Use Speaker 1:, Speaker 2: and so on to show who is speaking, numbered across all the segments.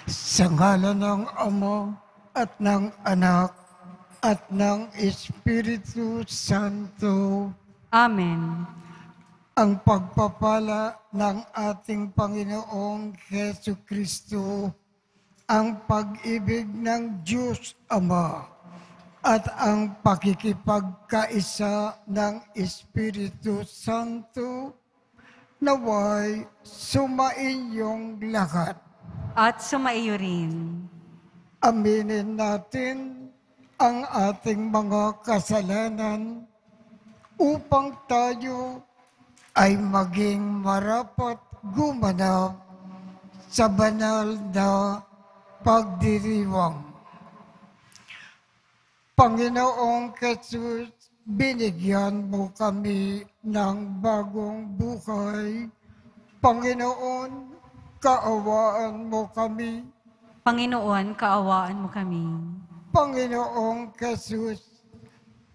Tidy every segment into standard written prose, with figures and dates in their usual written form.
Speaker 1: Sa ngalan ng Ama at ng Anak at ng Espiritu Santo.
Speaker 2: Amen.
Speaker 1: Ang pagpapala ng ating Panginoong Jesucristo, ang pag-ibig ng Diyos Ama, at ang pakikipagkaisa ng Espiritu Santo, naway sumainyong lahat.
Speaker 2: At sumaiyo rin.
Speaker 1: Aminin natin ang ating mga kasalanan upang tayo ay maging marapat gumanap sa banal na pagdiriwang. Panginoong Jesus, binigyan mo kami ng bagong buhay. Panginoon, kaawaan mo kami.
Speaker 2: Panginoon, kaawaan mo kami.
Speaker 1: Panginoong Jesus,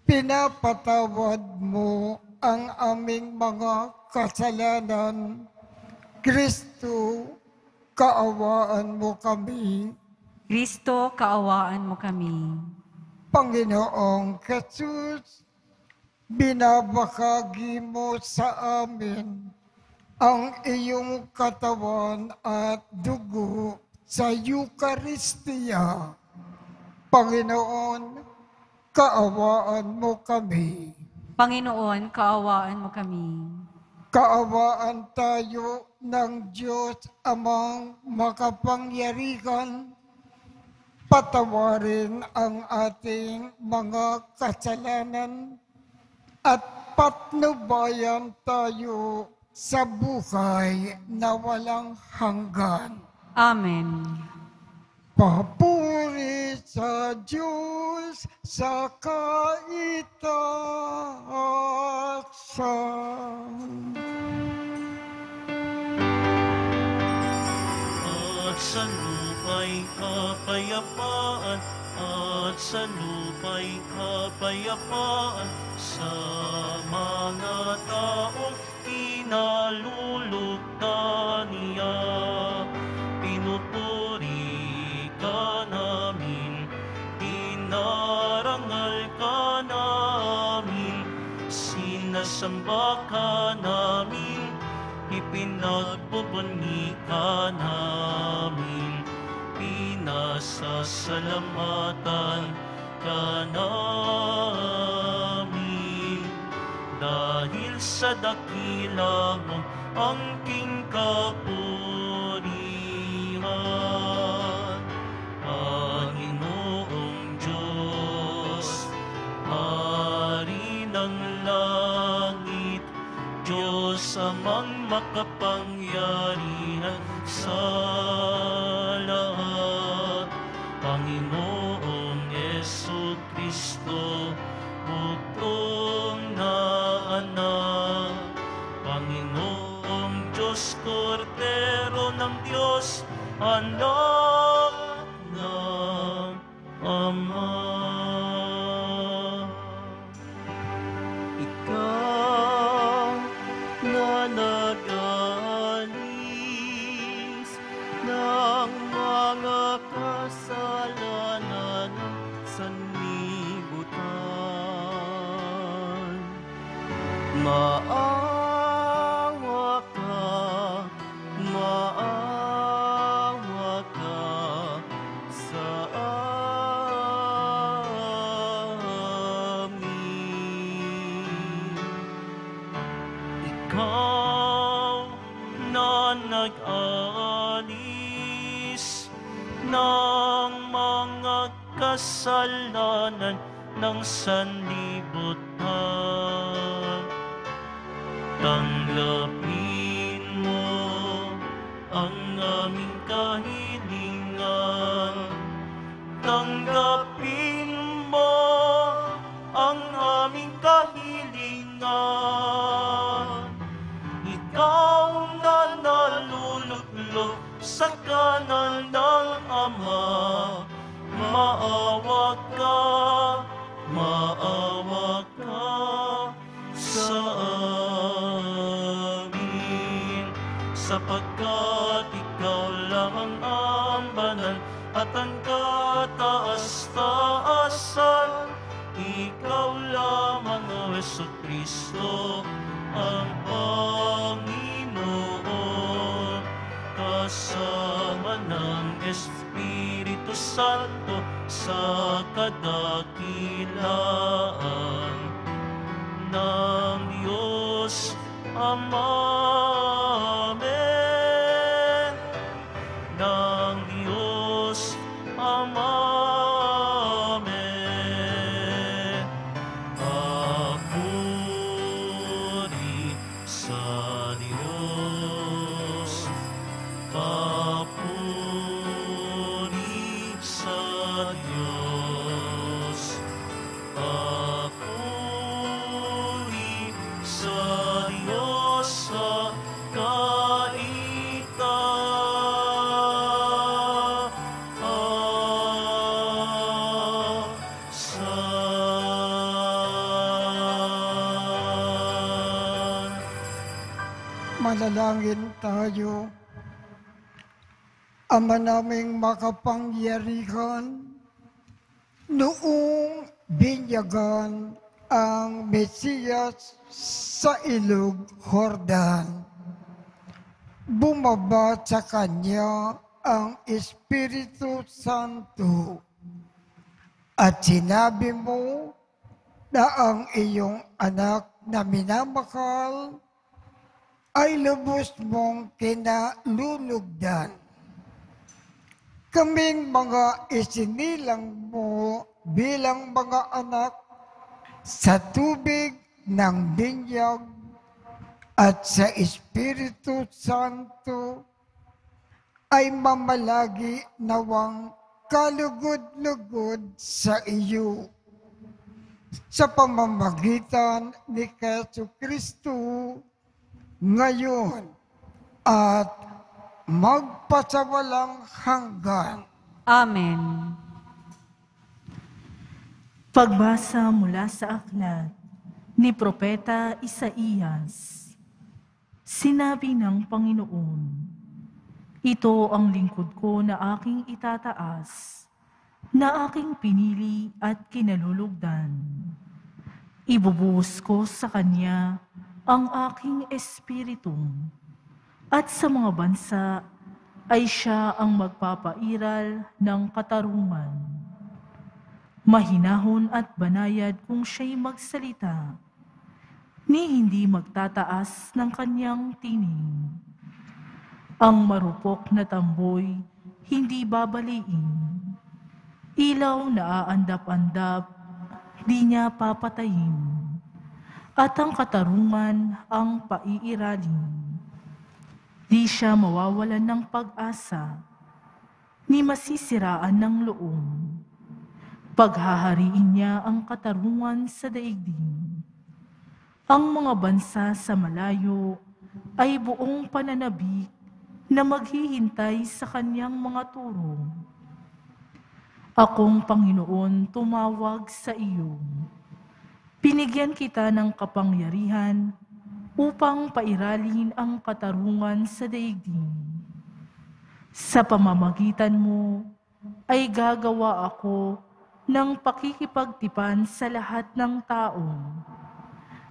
Speaker 1: pinapatawad mo ang aming mga kasalanan. Kristo, kaawaan mo kami.
Speaker 2: Kristo, kaawaan mo kami.
Speaker 1: Panginoong Jesus, binabahagi mo sa amin ang iyong katawan at dugo sa Eucharistia. Panginoon, kaawaan mo kami.
Speaker 2: Panginoon, kaawaan mo kami.
Speaker 1: Kaawaan tayo ng Diyos Amang makapangyarihan. Patawarin ang ating mga kasalanan at patnubayan tayo sa buhay na walang hanggan.
Speaker 2: Amen.
Speaker 1: Papuri sa Diyos sa kaitaasan.
Speaker 3: At sa lupa'y kapayapaan, at sa lupa'y kapayapaan, sa mga taong kinalulugdan niya. Pinupuri ka namin, inarangal ka namin, sinasamba ka namin, ipinagbubunyi ka namin, pinasasalamatan ka namin. Dahil sa dakila mong angking kapurihan, Panginoong Diyos, Hari ng langit, Diyos amang makapangyarihan sa lahat, Panginoong Jesucristo, bugtong na anak, Panginoong Diyos, Kordero ng Diyos, anak ng Ama. Ikaw na nag-alis ng mga kasalanan ng sanlibutan. Maawa ka sa amin. Ikaw na nag-alis ng mga kasalanan ng sanlibutan. Tanggapin mo ang aming kahilingan. Tanggapin mo ang aming kahilingan. Ikaw na naluluklok sa kanan ng Ama, maawa ka sa amin, sapagkat ikaw lang ang banal ang kataas-taasan. Ikaw lamang, O Jesucristo, ang Panginoon. Kasama ng Espiritu Santo sa kadakilaan ng Diyos Ama. Amen. Ng Diyos Ama. Amen. Papuri sa Diyos. Papuri sa Diyos. Papuri sa Diyos sa kaitaasan.
Speaker 1: Manalangin tayo. Ama naming makapangyarihan, noong binyagan ang Mesiyas sa ilog Jordan, bumaba sa kanya ang Espiritu Santo at sinabi mo na ang iyong anak na minamahal ay lubos mong kinalulugdan. Kaming mga isinilang mo bilang mga anak sa tubig ng binyag at sa Espiritu Santo ay mamalagi nawang kalugod-lugod sa iyo. Sa pamamagitan ni Jesucristo ngayon at magpasawalang hanggan.
Speaker 2: Amen.
Speaker 4: Pagbasa mula sa aklat ni Propeta Isaías. Sinabi ng Panginoon, ito ang lingkod ko na aking itataas, na aking pinili at kinalulugdan. Ibubuhos ko sa kanya ang aking espiritu, at sa mga bansa ay siya ang magpapairal ng katarungan. Mahinahon at banayad kung siya'y magsalita, ni hindi magtataas ng kanyang tining. Ang marupok na tamboy hindi babaliin. Ilaw na aandap-andap, di niya papatayin. At ang katarungan ang paiiralin. Di siya mawawalan ng pag-asa, ni masisiraan ng loob. Paghahariin niya ang katarungan sa daigdig. Ang mga bansa sa malayo ay buong pananabik na maghihintay sa kanyang mga turo. Akong Panginoon tumawag sa iyo. Binigyan kita ng kapangyarihan upang pairalin ang katarungan sa daigdig. Sa pamamagitan mo ay gagawa ako ng pakikipagtipan sa lahat ng tao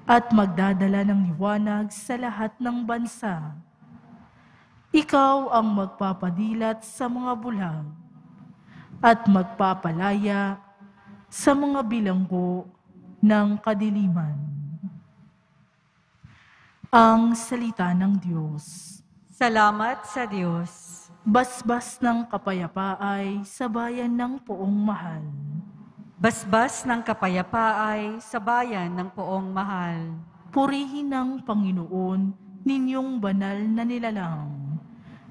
Speaker 4: at magdadala ng liwanag sa lahat ng bansa. Ikaw ang magpapadilat sa mga bulag at magpapalaya sa mga bilanggo ng kadiliman. Ang salita ng Diyos.
Speaker 2: Salamat sa Diyos.
Speaker 4: Basbas ng kapayapaay sa bayan ng poong mahal.
Speaker 2: Basbas ng kapayapaay sa bayan ng poong mahal.
Speaker 4: Purihin ng Panginoon ninyong banal na nilalang,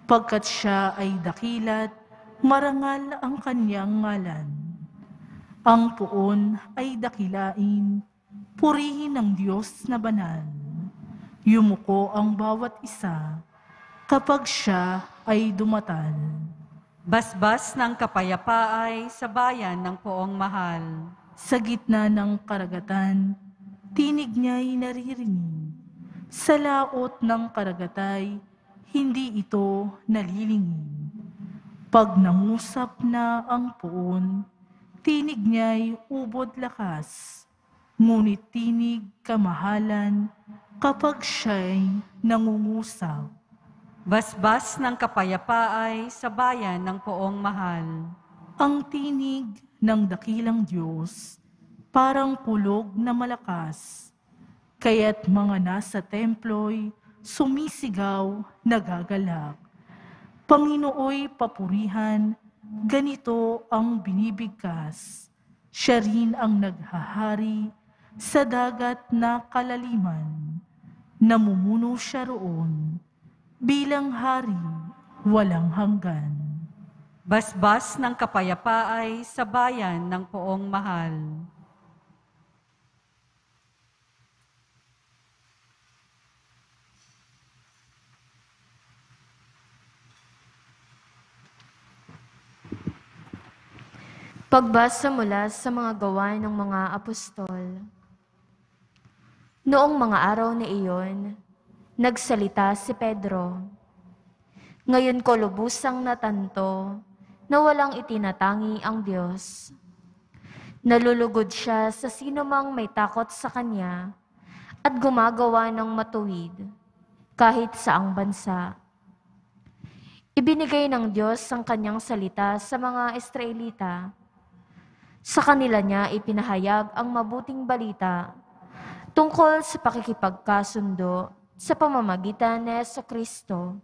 Speaker 4: pagkat siya ay dakilat, marangal ang kanyang ngalan. Ang poon ay dakilain, purihin ng Diyos na banal. Yumuko ang bawat isa kapag siya ay dumatal.
Speaker 2: Basbas ng kapayapaay sa bayan ng poong mahal.
Speaker 4: Sa gitna ng karagatan, tinig niya'y naririnig. Sa laot ng karagatay, hindi ito nalilingig. Pag nangusap na ang puon, tinig niya'y ubod lakas, ngunit tinig kamahalan kapag siya'y nangungusap.
Speaker 2: Basbas ng kapayapaay sa bayan ng poong mahal.
Speaker 4: Ang tinig ng dakilang Diyos, parang kulog na malakas, kaya't mga nasa templo'y sumisigaw, nagagalak. Panginooy papurihan, ganito ang binibigkas. Siya rin ang naghahari sa dagat na kalaliman. Namumuno siya roon, bilang hari walang hanggan.
Speaker 2: Basbas ng kapayapaay sa bayan ng poong mahal.
Speaker 5: Pagbasa mula sa mga gawa ng mga apostol. Noong mga araw na iyon, nagsalita si Pedro. Ngayon ko lubusang natanto na walang itinatangi ang Diyos. Nalulugod siya sa sinumang may takot sa Kanya at gumagawa ng matuwid kahit saang bansa. Ibinigay ng Diyos ang Kanyang salita sa mga Israelita. Sa kanila niya ipinahayag ang mabuting balita tungkol sa pakikipagkasundo sa pamamagitan ni Jesucristo.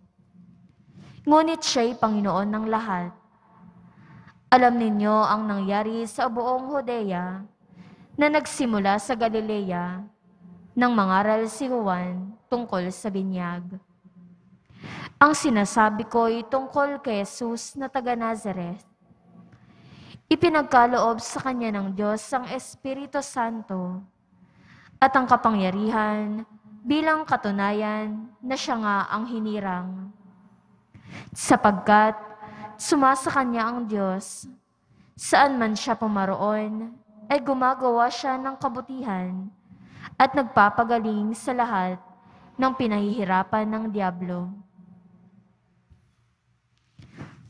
Speaker 5: Ngunit siya'y Panginoon ng lahat. Alam ninyo ang nangyari sa buong Judea na nagsimula sa Galilea nang mangaral si Juan tungkol sa binyag. Ang sinasabi ko'y tungkol kay Jesus na taga Nazareth. Ipinagkaloob sa kanya ng Diyos ang Espiritu Santo at ang kapangyarihan bilang katunayan na siya nga ang hinirang. Sapagkat sumasa kanya ang Diyos, saan man siya pumaroon ay gumagawa siya ng kabutihan at nagpapagaling sa lahat ng pinahihirapan ng diablo.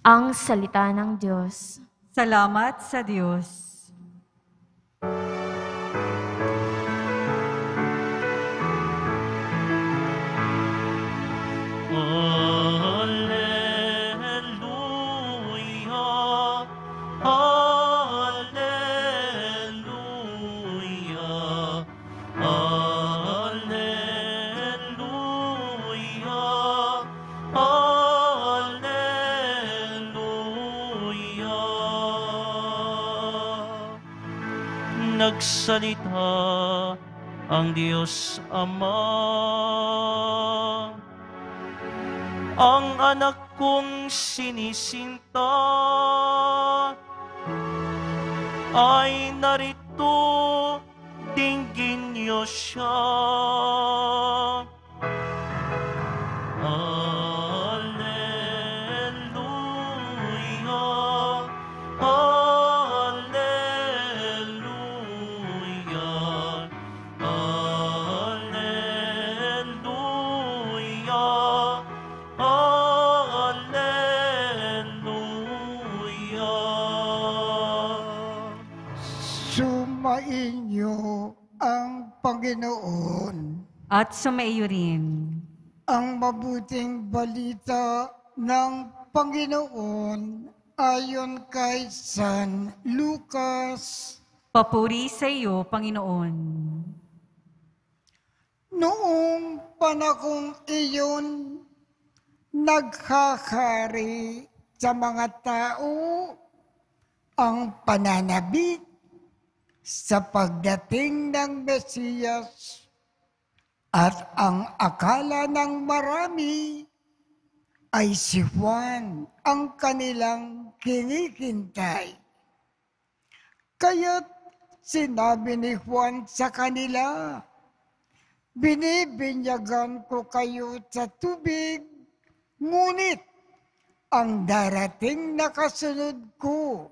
Speaker 5: Ang salita ng Diyos.
Speaker 2: Salamat sa Diyos.
Speaker 3: Alleluia, Alleluia, Alleluia, Alleluia. Nagsalita ang Diyos Ama, ang anak kong sinisinta ay narito, dinggin niyo siya. Alleluia, Alleluia, Alleluia, Alleluia.
Speaker 1: Sumainyo ang Panginoon.
Speaker 2: At sumaiyo rin.
Speaker 1: Ang mabuting balita ng Panginoon ayon kay San Lucas.
Speaker 2: Papuri sa iyo, Panginoon.
Speaker 1: Noong panahong iyon, naghahari sa mga tao ang pananabik sa pagdating ng Mesiyas at ang akala ng marami ay si Juan ang kanilang kinikintay. Kaya't sinabi ni Juan sa kanila, binibinyagan ko kayo sa tubig, ngunit ang darating na kasunod ko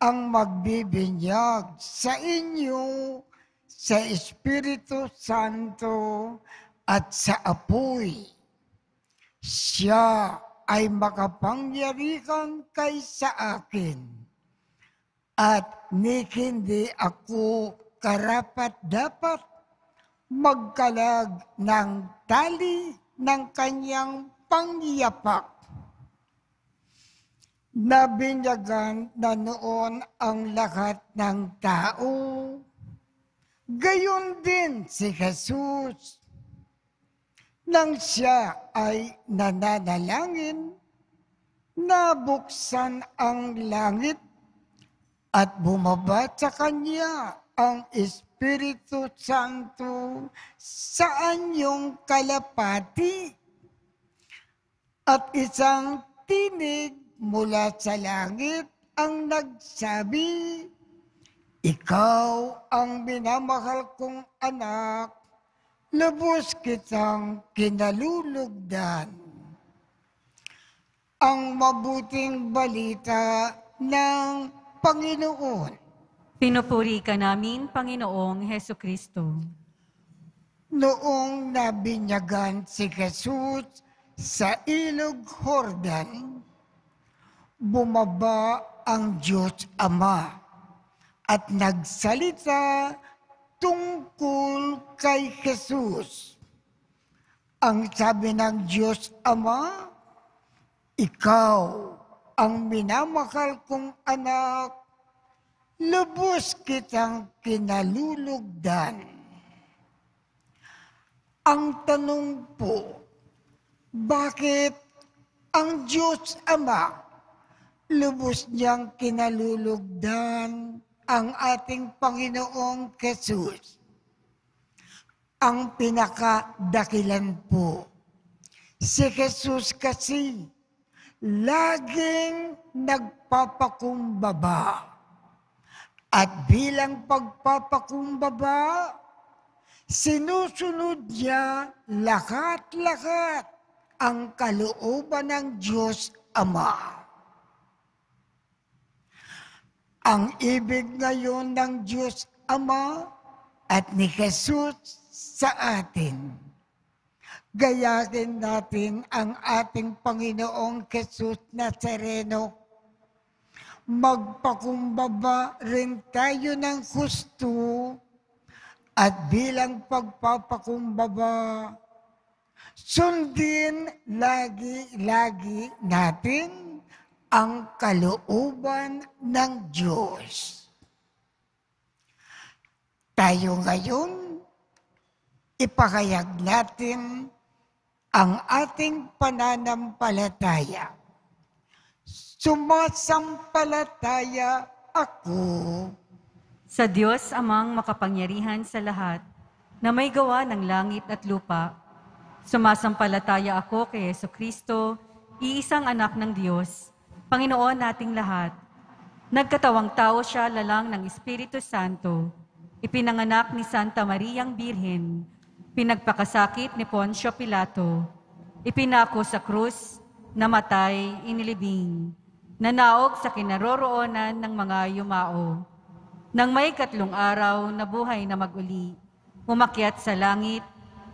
Speaker 1: ang magbibinyag sa inyo sa Espiritu Santo at sa apoy. Siya ay makapangyarihan kay sa akin, at ni hindi ako karapat-dapat magkalag ng tali ng kanyang pangyapak. Nabinyagan na noon ang lahat ng tao. Gayon din si Jesus. Nang siya ay nananalangin, nabuksan ang langit at bumaba sa kanya ang Espiritu Santo sa anyong kalapati. At isang tinig mula sa langit ang nagsabi, "Ikaw ang minamahal kong anak, lubos kitang kinalulugdan." Ang mabuting balita ng Panginoon.
Speaker 2: Pinupuri ka namin, Panginoong Hesukristo.
Speaker 1: Noong nabinyagan si Jesus sa ilog Jordan, bumaba ang Diyos Ama at nagsalita tungkol kay Jesus. Ang sabi ng Diyos Ama, "Ikaw ang minamahal kong anak, lubos kitang kinalulugdan." Ang tanong po, bakit ang Diyos Ama lubos niyang kinalulugdan ang ating Panginoong Jesus? Ang pinakadakilan po, si Jesus kasi laging nagpapakumbaba. At bilang pagpapakumbaba, sinusunod niya lahat-lahat ang kalooban ng Diyos Ama. Ang ibig ngayon ng Diyos Ama at ni Jesus sa atin, gayahin natin ang ating Panginoong Jesus Nazareno. Magpakumbaba rin tayo ng husto at bilang pagpapakumbaba, sundin lagi-lagi natin ang kalooban ng Diyos. Tayo ngayon, ipahayag natin ang ating pananampalataya. Sumasampalataya ako
Speaker 2: Sa Diyos amang makapangyarihan sa lahat, na may gawa ng langit at lupa, sumasampalataya ako kay Hesukristo, iisang anak ng Diyos, Panginoon nating lahat. Nagkatawang tao siya lalang ng Espiritu Santo, ipinanganak ni Santa Mariang Birhen, pinagpakasakit ni Poncio Pilato, ipinako sa krus, namatay, inilibing, nanaog sa kinaroroonan ng mga yumao. Nang may 3 araw na buhay na mag-uli, umakyat sa langit,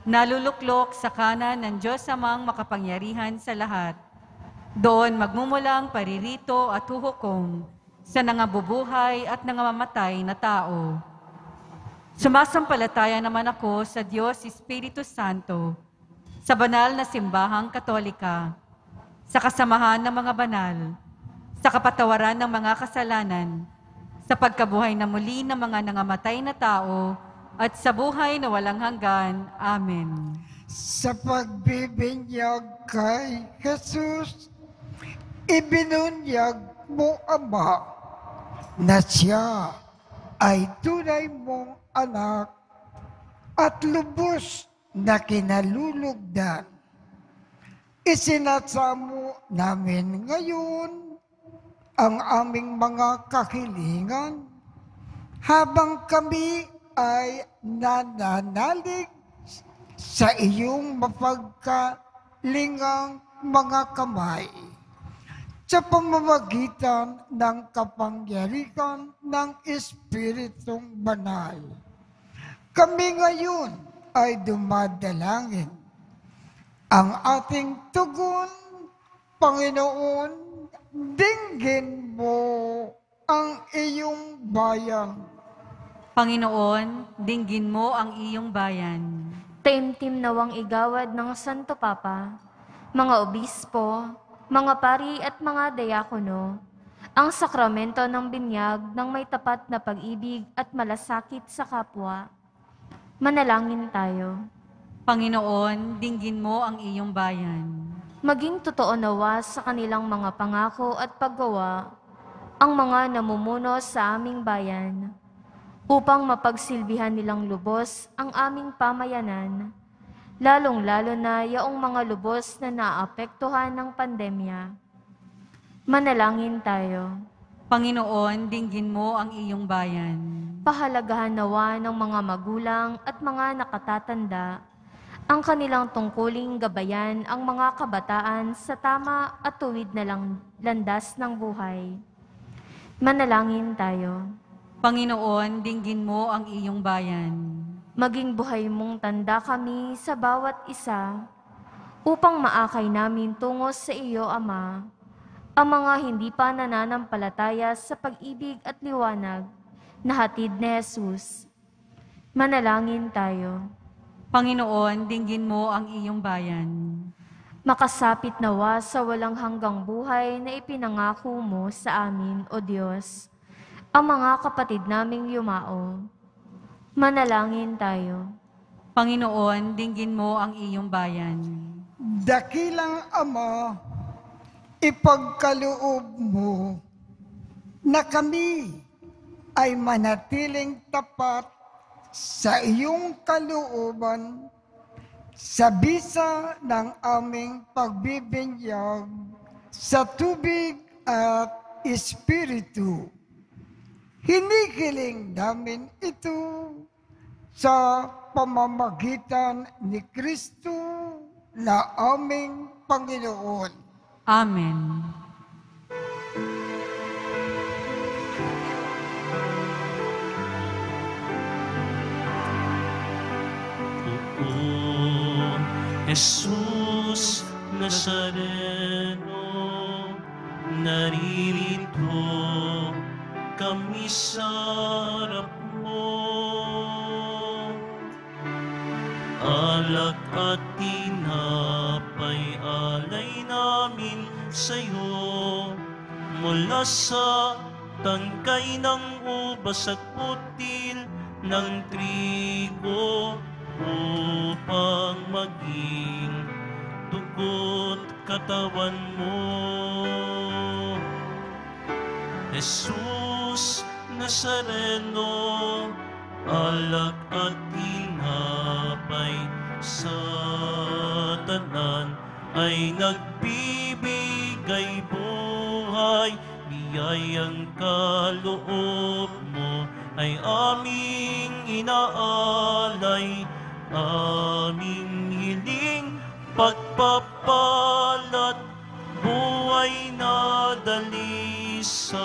Speaker 2: naluluklok sa kanan ng Diyos amang makapangyarihan sa lahat. Doon magmumulang paririto at huhukom sa nangabubuhay at nangamamatay na tao. Sumasampalataya naman ako sa Diyos Espiritu Santo, sa banal na simbahang Katolika, sa kasamahan ng mga banal, sa kapatawaran ng mga kasalanan, sa pagkabuhay na muli ng mga nangamatay na tao, at sa buhay na walang hanggan. Amen.
Speaker 1: sa pagbibinyag kay Jesus. Ibinunyag mo, Ama, na siya ay tunay mong anak at lubos na kinalulugdan. Isinasamo namin ngayon ang aming mga kahilingan habang kami ay nananalig sa iyong mapagkalingang mga kamay sa pamamagitan ng kapangyarihan ng Espiritong Banal. Kami ngayon ay dumadalangin. Ang ating tugon Panginoon, dinggin mo ang iyong bayan.
Speaker 2: Panginoon, dinggin mo ang iyong bayan.
Speaker 5: Taimtim nawang igawad ng Santo Papa, mga obispo, mga pari at mga diakono, ang sakramento ng binyag ng may tapat na pag-ibig at malasakit sa kapwa. Manalangin tayo.
Speaker 2: Panginoon, dinggin mo ang iyong bayan.
Speaker 5: Maging totoo nawa sa kanilang mga pangako at paggawa ang mga namumuno sa aming bayan, upang mapagsilbihan nilang lubos ang aming pamayanan, lalong-lalo na yaong mga lubos na naapektuhan ng pandemya. Manalangin tayo.
Speaker 2: Panginoon, dinggin mo ang iyong bayan.
Speaker 5: Pahalagahan nawa ng mga magulang at mga nakatatanda ang kanilang tungkuling gabayan ang mga kabataan sa tama at tuwid na landas ng buhay. Manalangin tayo.
Speaker 2: Panginoon, dinggin mo ang iyong bayan.
Speaker 5: Maging buhay mong tanda kami sa bawat isa upang maakay namin tungo sa iyo, Ama, ang mga hindi pa nananampalataya sa pag-ibig at liwanag na hatid ni Jesus. Manalangin tayo.
Speaker 2: Panginoon, dinggin mo ang iyong bayan.
Speaker 5: Makasapit nawa sa walang hanggang buhay na ipinangako mo sa amin, O Diyos, ang mga kapatid naming yumao. Manalangin tayo.
Speaker 2: Panginoon, dinggin mo ang iyong bayan.
Speaker 1: Dakilang Ama, ipagkaloob mo na kami ay manatiling tapat sa iyong kalooban sa bisa ng aming pagbibinyag sa tubig at espiritu. Hinihiling namin ito sa pamamagitan ni Kristo na aming Panginoon.
Speaker 2: Amen.
Speaker 3: Jesus Nazareno, naririto kami sa harap mo. Alak at tinapay alay namin sa'yo, mula sa tangkay ng ubas at putil ng trigo, upang maging dugo't katawan mo. Jesus Nazareno, alak at tinapay sa tanan ay nagbibigay buhay. Biyayang kaloob mo ay aming inaalay, aming hiling pagpapalat, buhay na dalisay.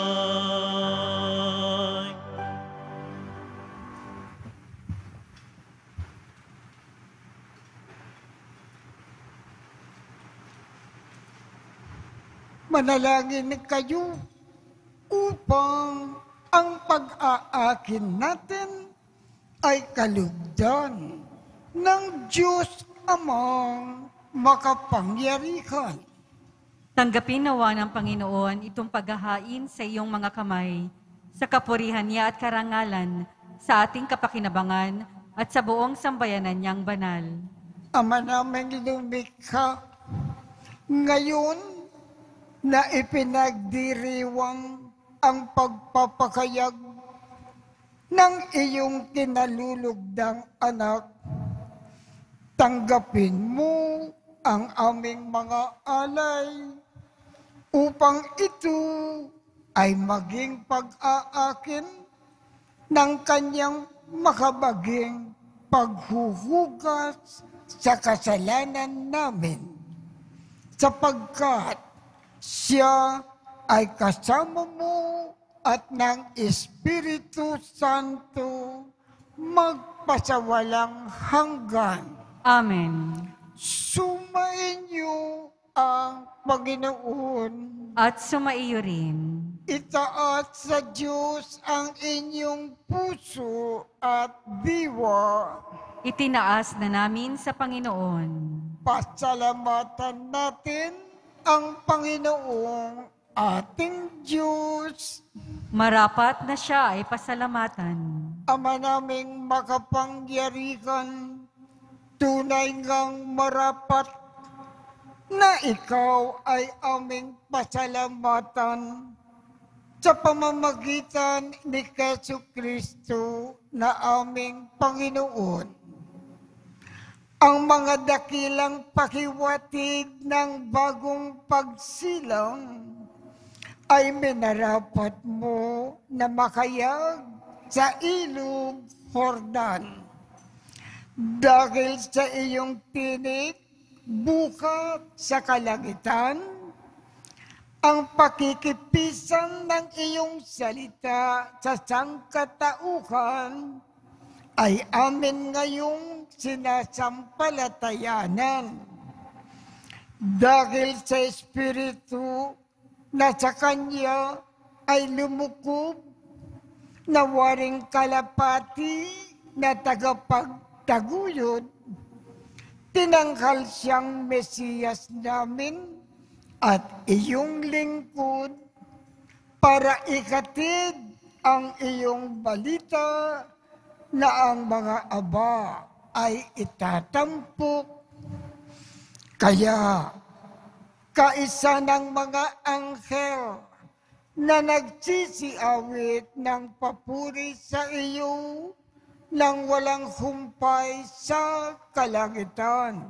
Speaker 1: Manalangin kayo upang ang pag-aakin natin ay kalugdan ng Diyos Amang makapangyarihan.
Speaker 2: Tanggapin nawa ng Panginoon itong paghahain sa iyong mga kamay, sa kapurihan niya at karangalan, sa ating kapakinabangan at sa buong sambayanan niyang banal.
Speaker 1: Ama naming lumikha, ngayon na ipinagdiriwang ang pagpapakayag ng iyong kinalulugdang anak, tanggapin mo ang aming mga alay upang ito ay maging pag-aakin ng kanyang makabaging paghuhugas sa kasalanan namin, sapagkat siya ay kasama mo at ng Espiritu Santo magpasawalang hanggan.
Speaker 2: Amen.
Speaker 1: Sumainyo ang Panginoon.
Speaker 2: At sumaiyo rin.
Speaker 1: Itaas sa Diyos ang inyong puso at diwa.
Speaker 2: Itinaas na namin sa Panginoon.
Speaker 1: Pasalamatan natin ang Panginoong ating Diyos.
Speaker 2: Marapat na siya ay pasalamatan.
Speaker 1: Ama naming makapangyarihan, tunay ngang marapat na ikaw ay aming pasalamatan sa pamamagitan ni Jesucristo na aming Panginoon. Ang mga dakilang pakiwatig ng bagong pagsilang ay minarapat mo na makayag sa ilog Jordan. Dahil sa iyong tinik, bukat sa kalangitan, ang pakikipisan ng iyong salita sa sangkatauhan ay amin ngayong sinasampalatayanan. Dahil sa Espiritu na sa Kanya ay lumukob na waring kalapati na tagapagtaguyod, tinanghal siyang Mesiyas namin at iyong lingkod para ikatid ang iyong balita na ang mga aba ay itatampok. Kaya, kaisa ng mga anghel na nagsisiawit ng papuri sa iyo nang walang humpay sa kalangitan.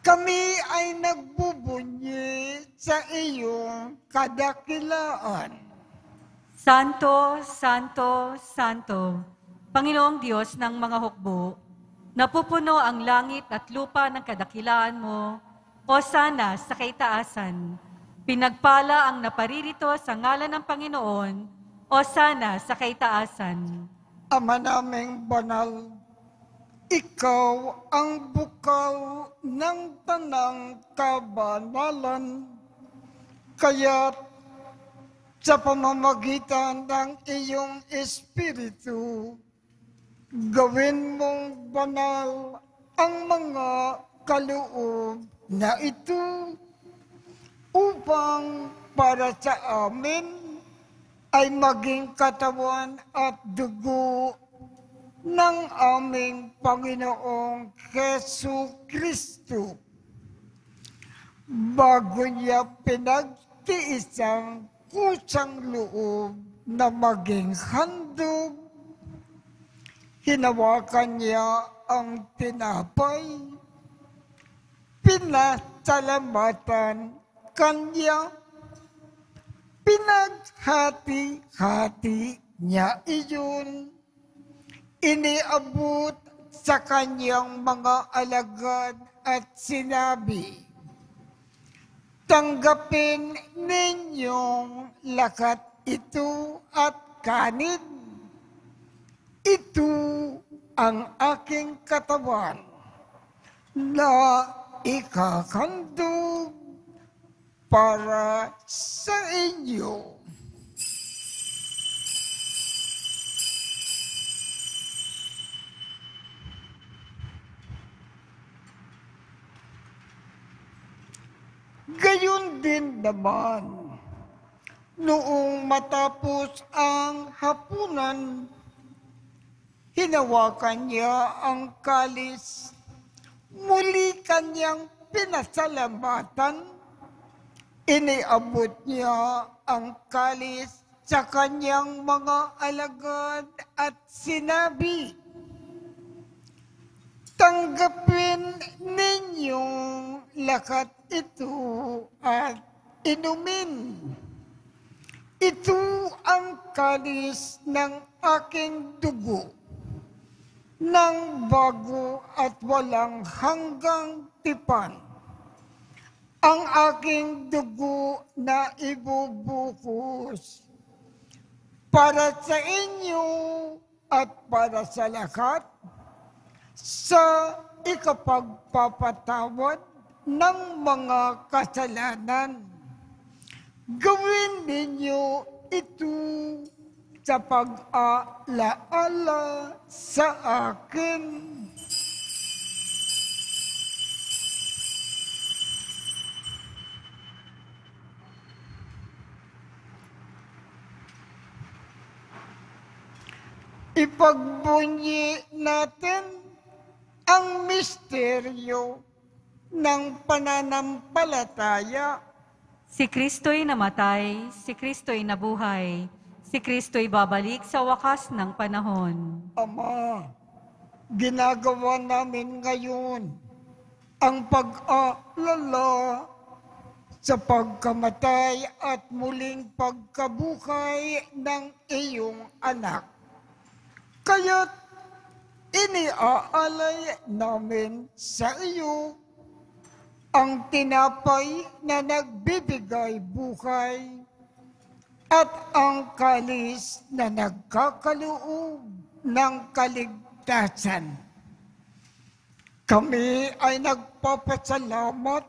Speaker 1: Kami ay nagbubunyi sa iyong kadakilaan.
Speaker 2: Santo, Santo, Santo, Panginoong Diyos ng mga hukbo, napupuno ang langit at lupa ng kadakilaan mo, o sana sa kaitaasan. Pinagpala ang naparirito sa ngalan ng Panginoon, o sana sa kaitaasan.
Speaker 1: Ama naming banal, ikaw ang bukal ng tanang kabanalan. Kaya't sa pamamagitan ng iyong Espiritu, gawin mong banal ang mga kaloob na ito upang para sa amin ay maging katawan at dugo ng aming Panginoong Jesucristo. Bago niya pinagtiis ang kusang loob na maging handog, hinawakan niya ang tinapay, pinasalamatan kanya, pinaghati-hati niya iyon, iniabot sa kanyang mga alagad at sinabi, tanggapin ninyong lakat ito at kanin. Ito ang aking katawan na ikakandog para sa inyo. Gayon din naman, noong matapos ang hapunan, hinawakan niya ang kalis, muli kanyang pinasalamatan, iniabot niya ang kalis sa kanyang mga alagad at sinabi, tanggapin ninyong lakat ito at inumin. Ito ang kalis ng aking dugo, ng bago at walang hanggang tipan. Ang aking dugo na ibubuhos para sa inyo at para sa lahat sa ikapagpapatawad ng mga kasalanan. Gawin ninyo ito sa pag-alaala sa akin. Ipagbunyi natin ang misteryo ng pananampalataya.
Speaker 2: Si Kristo'y namatay, si Kristo'y nabuhay, si Kristo'y babalik sa wakas ng panahon.
Speaker 1: Ama, ginagawa namin ngayon ang pag-aalala sa pagkamatay at muling pagkabuhay ng iyong anak. Kaya't iniaalay namin sa iyo ang tinapay na nagbibigay buhay at ang kalis na nagkakaloob ng kaligtasan. Kami ay nagpapasalamat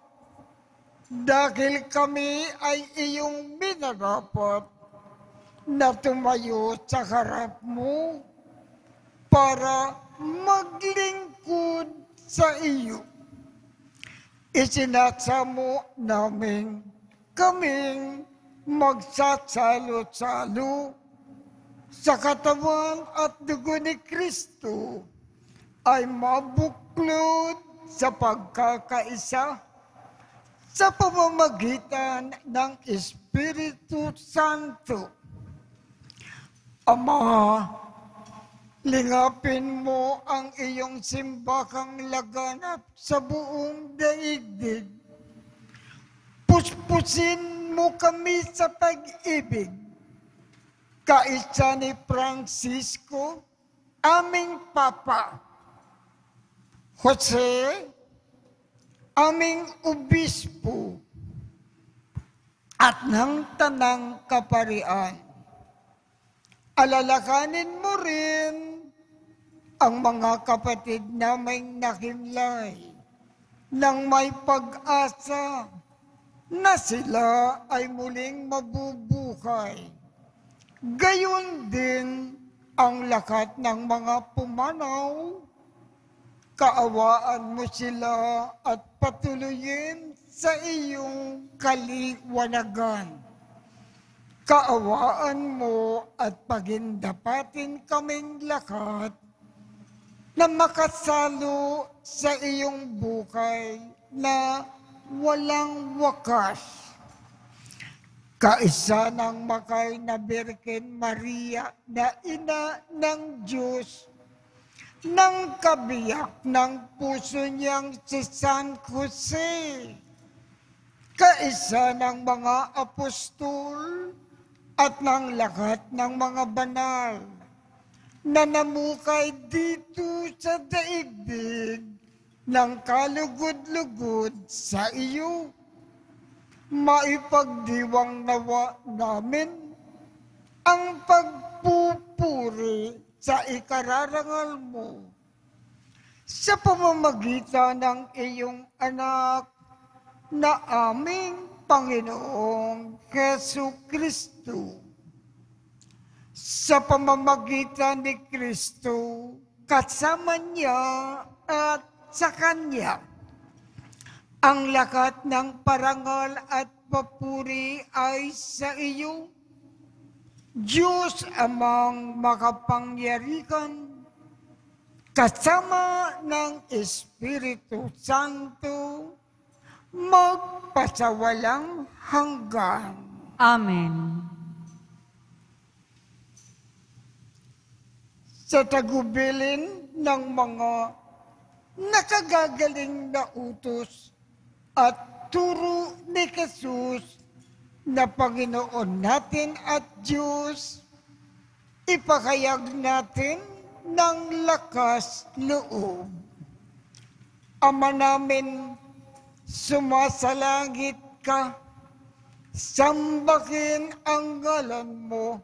Speaker 1: dahil kami ay iyong minarapat na tumayo sa harap mo para maglingkod sa iyo. Isinasamo namin kaming magsasalo-salo sa katawan at dugo ni Kristo ay mabuklod sa pagkakaisa sa pamamagitan ng Espiritu Santo. Ama, lingapin mo ang iyong simbahang laganap sa buong daigdig. Puspusin mo kami sa pag-ibig. Kaisa ni Francisco, aming Papa. Jose, aming Obispo. At ng Tanang Kaparian. Alalakanin mo rin ang mga kapatid naming nakimlay nang may pag-asa na sila ay muling mabubuhay. Gayon din ang lakat ng mga pumanaw. Kaawaan mo sila at patuloyin sa iyong kaliwanagan. Kaawaan mo at pagindapatin kaming lahat na makasalo sa iyong buhay na walang wakas. Kaisa ng makay na Birhen Maria na ina ng Diyos, ng kabiyak ng puso niyang si San Jose, kaisa ng mga apostol at ng lahat ng mga banal na namukay dito sa daigdig ng kalugod-lugod sa iyo. Maipagdiwang nawa namin ang pagpupuri sa ikararangal mo sa pamamagitan ng iyong anak na aming Panginoong Jesucristo. Sa pamamagitan ni Kristo, kasama niya at sa Kanya, ang lakat ng parangal at papuri ay sa iyo, Diyos amang makapangyarihan, kasama ng Espiritu Santo, magpasawalang hanggan.
Speaker 2: Amen.
Speaker 1: Sa tagubilin ng mga nakagagaling na utos at turo ni Jesus na Panginoon natin at Diyos, ipakayag natin ng lakas loob. Ama namin, sumasalangit ka, sambahin ang ngalan mo,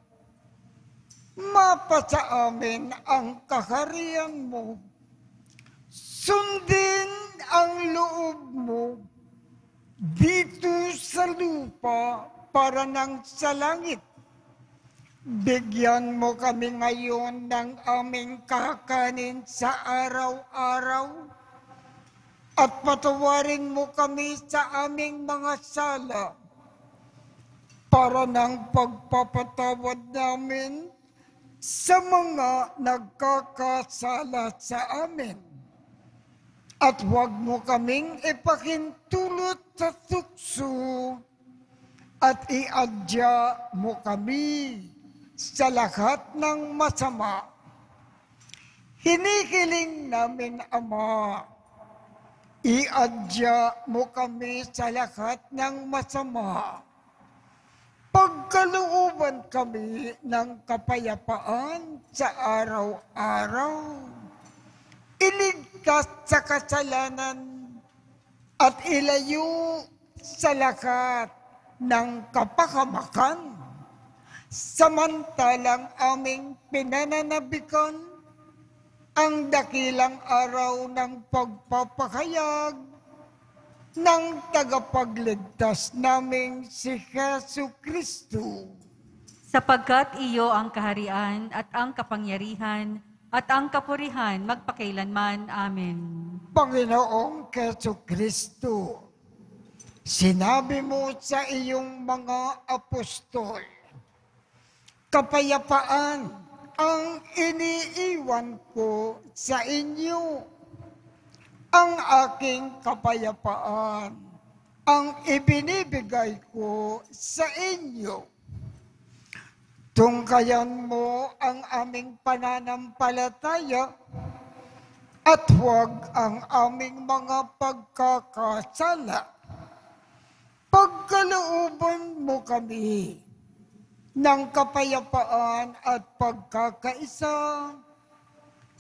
Speaker 1: mapasa amin ang kaharian mo, sundin ang loob mo dito sa lupa para nang sa langit. Bigyan mo kami ngayon ng aming kakanin sa araw-araw at patawarin mo kami sa aming mga sala para ng pagpapatawad namin sa mga nagkakasala sa amin. At huwag mo kaming ipakintulot sa tukso at iadya mo kami sa lahat ng masama. Hinihiling namin, Ama, iadya mo kami sa lahat ng masama. Pagkalooban kami ng kapayapaan sa araw-araw. Iligtas sa kasalanan at ilayo sa lahat ng kapahamakan. Samantalang aming pinananabikan ang dakilang araw ng pagpapahayag ng tagapagligtas naming si Jesucristo.
Speaker 2: Sapagkat iyo ang kaharian at ang kapangyarihan at ang kapurihan magpakailanman. Amen.
Speaker 1: Panginoong Jesucristo, sinabi mo sa iyong mga apostol, kapayapaan ang iniiwan ko sa inyo. Ang aking kapayapaan ang ibinibigay ko sa inyo. Tungkayan mo ang aming pananampalataya at huwag ang aming mga pagkakasala. Pagkalooban mo kami ng kapayapaan at pagkakaisa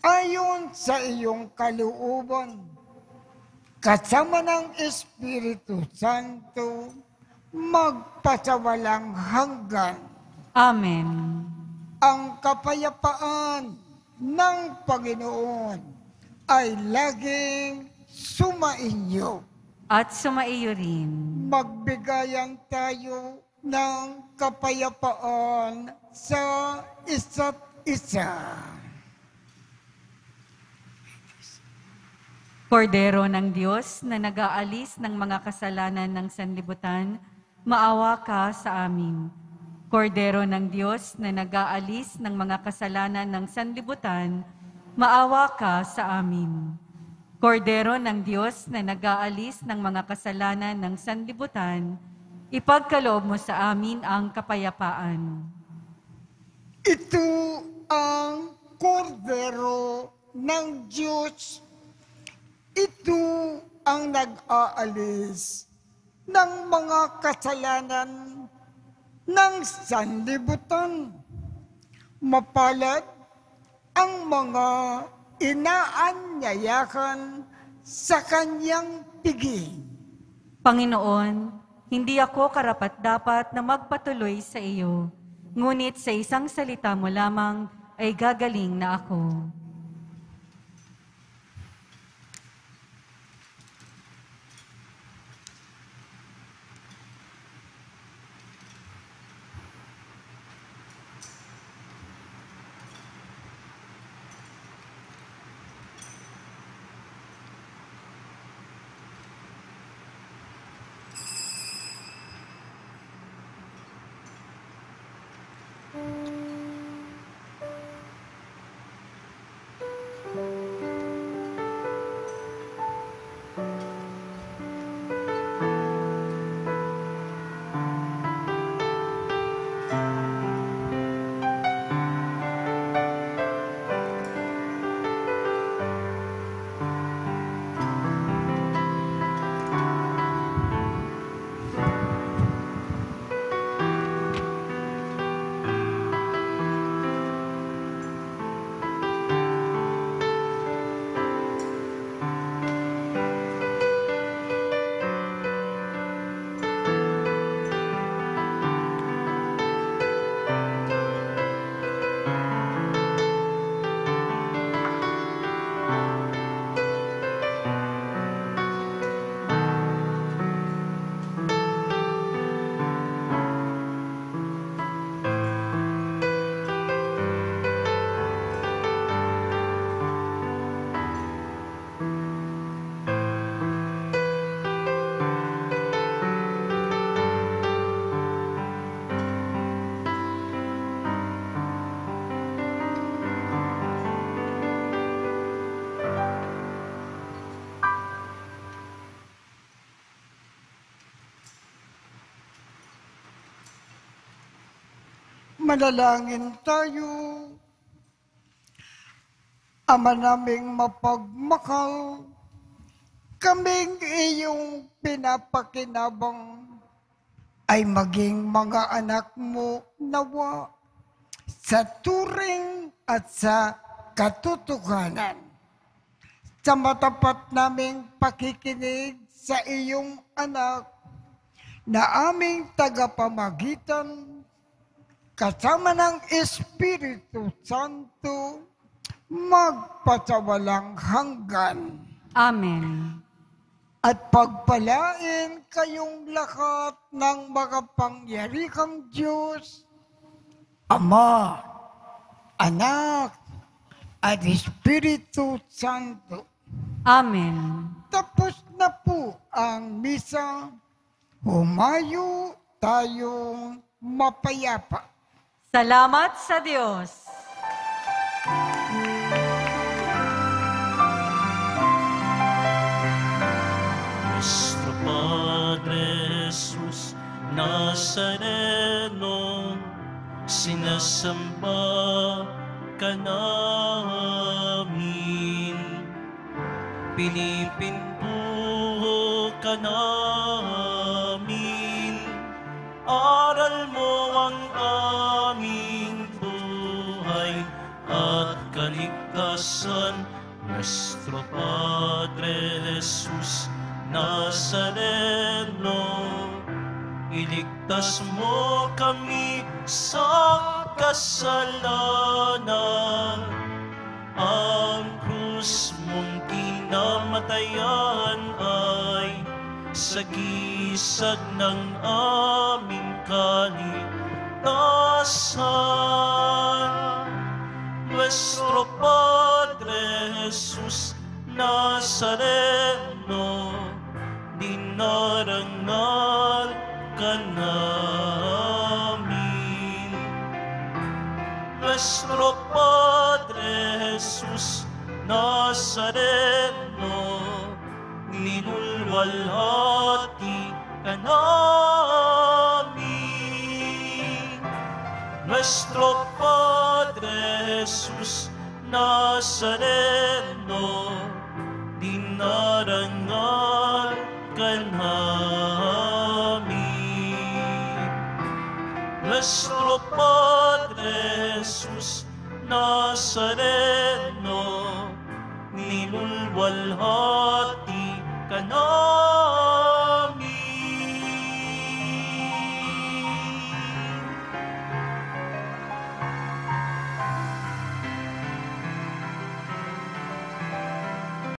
Speaker 1: ayon sa iyong kalooban, kasama ng Espiritu Santo, magpasawalang hanggan.
Speaker 2: Amen.
Speaker 1: Ang kapayapaan ng Panginoon ay laging sumainyo.
Speaker 2: At sumaiyo rin.
Speaker 1: Magbigayan tayo ng kapayapaan sa isa't isa.
Speaker 2: Kordero ng Diyos na nag-aalis ng mga kasalanan ng sanlibutan, maawa ka sa amin. Kordero ng Diyos na nag-aalis ng mga kasalanan ng sanlibutan, maawa ka sa amin. Kordero ng Diyos na nag-aalis ng mga kasalanan ng sanlibutan, ipagkaloob mo sa amin ang kapayapaan.
Speaker 1: Ito ang kordero ng Diyos. Ito ang nag-aalis ng mga kasalanan ng sanlibutan. Mapalad ang mga inaanyayahan sa kanyang piging.
Speaker 2: Panginoon, hindi ako karapat-dapat na magpatuloy sa iyo, ngunit sa isang salita mo lamang ay gagaling na ako.
Speaker 1: Manalangin tayo. Ama naming mapagmahal, kaming iyong pinapakinabang ay maging mga anak mo nawa sa turing at sa katotohanan. Sa matapat naming pakikinig sa iyong anak na aming tagapamagitan kasama ng Espiritu Santo magpasawalang hanggan.
Speaker 2: Amen.
Speaker 1: At pagpalain kayong lahat ng makapangyarihang Diyos, Ama, Anak, at Espiritu Santo.
Speaker 2: Amen.
Speaker 1: Tapos na po ang misa. Humayo tayong mapayapa.
Speaker 2: Salamat sa Diyos.
Speaker 3: Nuestro Padre Jesus Nazareno, sinasamba ka namin, pinipintuho ka namin, aral mo ang aming buhay at kaligtasan. Nuestro Padre Jesus Nazareno, iligtas mo kami sa kasalanan. Ang krus mong kinamatayan ay sagisag ng aming kaligtasan. Nuestro Padre Jesus Nazareno, dinarangal ka namin. Nuestro Padre Jesus Nazareno, ninulwalhati ka namin. Nuestro Padre Jesus Nazareno, dinarangal ka namin. Nuestro Padre Jesus Nazareno, ninulwalhati ka namin.